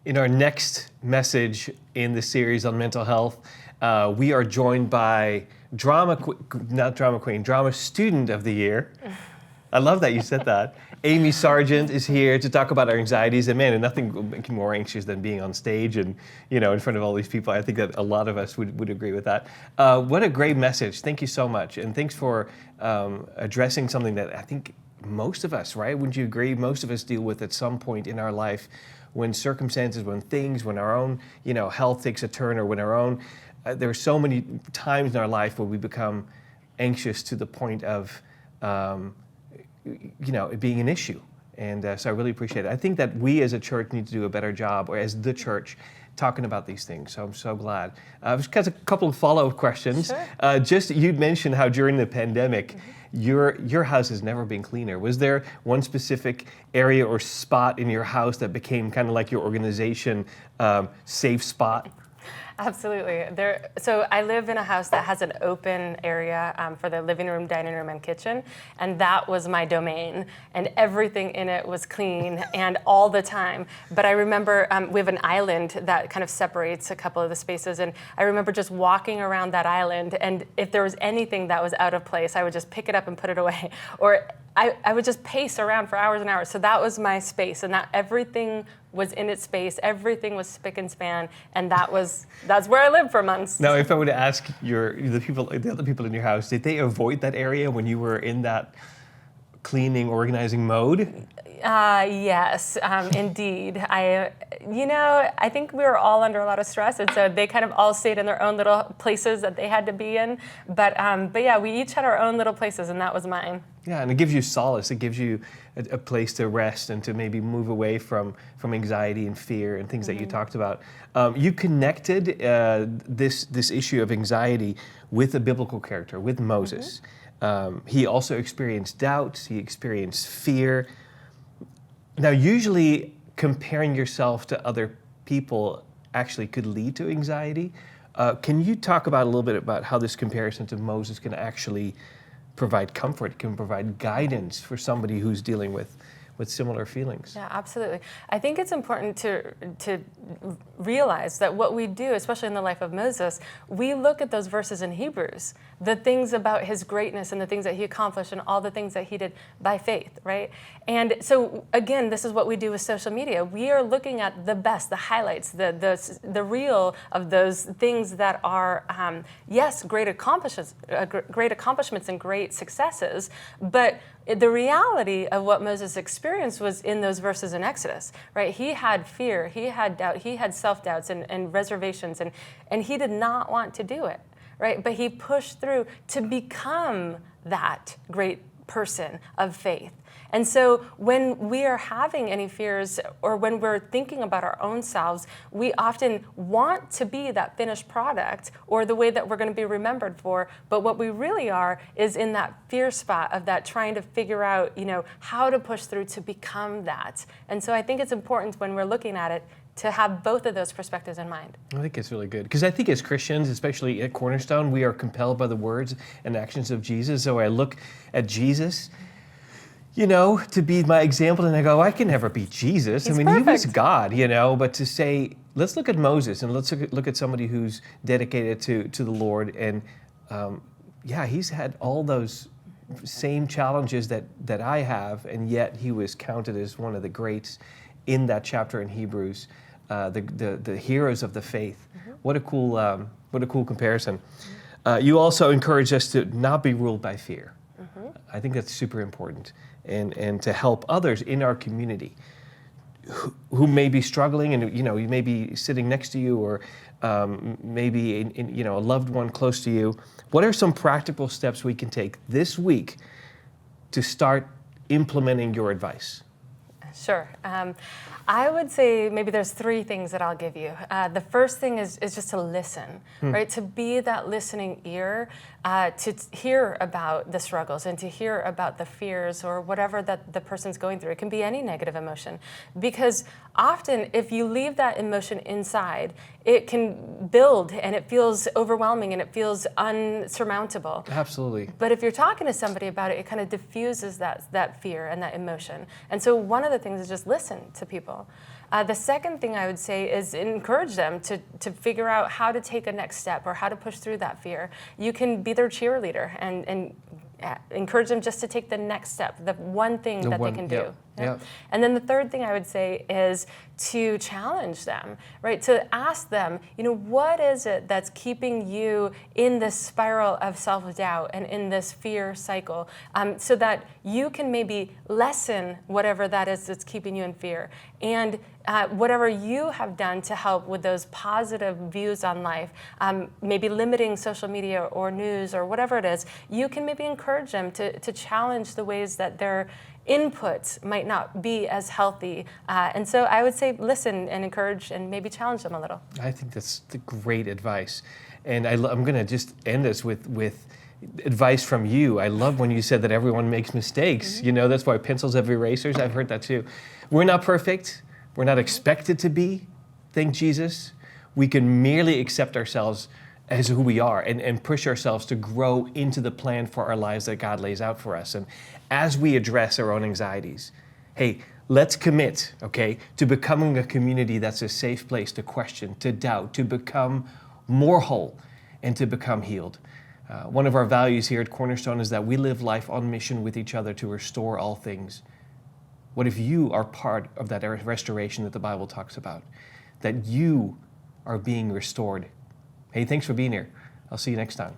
In our next message in the series on mental health, we are joined by drama student of the year. I love that you said that. Amy Sargent is here to talk about our anxieties, and man, and nothing will make you more anxious than being on stage and in front of all these people. I think that a lot of us would agree with that. What a great message! Thank you so much, and thanks for addressing something that I think most of us, right? Wouldn't you agree? Most of us deal with at some point in our life, when circumstances, when our own health takes a turn, or when our own there are so many times in our life where we become anxious to the point of it being an issue. And so I really appreciate it. I think that we as a church need to do a better job, or as the church, talking about these things. So I'm so glad. Just got a couple of follow-up questions. Sure. Just you'd mentioned how during the pandemic, your house has never been cleaner. Was there one specific area or spot in your house that became kind of like your organization safe spot? Absolutely. So I live in a house that has an open area for the living room, dining room, and kitchen, and that was my domain, and everything in it was clean and all the time. But I remember we have an island that kind of separates a couple of the spaces, and I remember just walking around that island, and if there was anything that was out of place, I would just pick it up and put it away, or I would just pace around for hours and hours. So that was my space, and that everything was in its space. Everything was spick and span, and that's where I lived for months. Now, if I were to ask the other people in your house, did they avoid that area when you were in that cleaning, organizing mode? Yes, indeed. I think we were all under a lot of stress, and so they kind of all stayed in their own little places that they had to be in. But yeah, we each had our own little places, and that was mine. Yeah, and it gives you solace. It gives you a place to rest and to maybe move away from anxiety and fear and things that you talked about. You connected this issue of anxiety with a biblical character, with Moses. He also experienced doubts. He experienced fear. Now, usually comparing yourself to other people actually could lead to anxiety. Can you talk about a little bit about how this comparison to Moses can actually provide comfort, can provide guidance for somebody who's dealing with similar feelings? Yeah, absolutely. I think it's important to realize that what we do, especially in the life of Moses, we look at those verses in Hebrews, the things about his greatness and the things that he accomplished and all the things that he did by faith, right? And so again, this is what we do with social media. We are looking at the best, the highlights, the real of those things that are, yes, great accomplishments and great successes, but the reality of what Moses experienced was in those verses in Exodus, right? He had fear, he had doubt, he had self-doubts and reservations, and he did not want to do it, right? But he pushed through to become that great person of faith. And so when we are having any fears, or when we're thinking about our own selves, we often want to be that finished product or the way that we're going to be remembered for. But what we really are is in that fear spot of that trying to figure out, how to push through to become that. And so I think it's important when we're looking at it to have both of those perspectives in mind. I think it's really good. Because I think as Christians, especially at Cornerstone, we are compelled by the words and actions of Jesus. So I look at Jesus, to be my example, and I go, I can never be Jesus. He's He perfect. was God, but to say, let's look at Moses and let's look at somebody who's dedicated to the Lord. And he's had all those same challenges that I have, and yet he was counted as one of the greats in that chapter in Hebrews, the heroes of the faith. What a cool comparison. You also encourage us to not be ruled by fear. I think that's super important, and to help others in our community who may be struggling, and you may be sitting next to you, or maybe in a loved one close to you. What are some practical steps we can take this week to start implementing your advice? Sure. I would say maybe there's three things that I'll give you. The first thing is just to listen, right? To be that listening ear, to hear about the struggles and to hear about the fears or whatever that the person's going through. It can be any negative emotion, because often if you leave that emotion inside, it can build and it feels overwhelming and it feels unsurmountable. Absolutely. But if you're talking to somebody about it, it kind of diffuses that fear and that emotion. And so one of the things is just listen to people. The second thing I would say is encourage them to figure out how to take a next step or how to push through that fear. You can be their cheerleader and encourage them just to take the next step, the one thing that they can do. Yep. Yep. And then the third thing I would say is to challenge them, right? To ask them, what is it that's keeping you in this spiral of self-doubt and in this fear cycle, so that you can maybe lessen whatever that is that's keeping you in fear. And whatever you have done to help with those positive views on life, maybe limiting social media or news or whatever it is, you can maybe encourage them to challenge the ways that their inputs might not be as healthy. And so I would say listen and encourage and maybe challenge them a little. I think that's the great advice. And I'm going to just end this with advice from you. I love when you said that everyone makes mistakes. Mm-hmm. That's why pencils have erasers. I've heard that too. We're not perfect. We're not expected to be, thank Jesus. We can merely accept ourselves as who we are and push ourselves to grow into the plan for our lives that God lays out for us. And as we address our own anxieties, hey, let's commit, okay, to becoming a community that's a safe place to question, to doubt, to become more whole, and to become healed. One of our values here at Cornerstone is that we live life on mission with each other to restore all things. What if you are part of that restoration that the Bible talks about? That you are being restored. Hey, thanks for being here. I'll see you next time.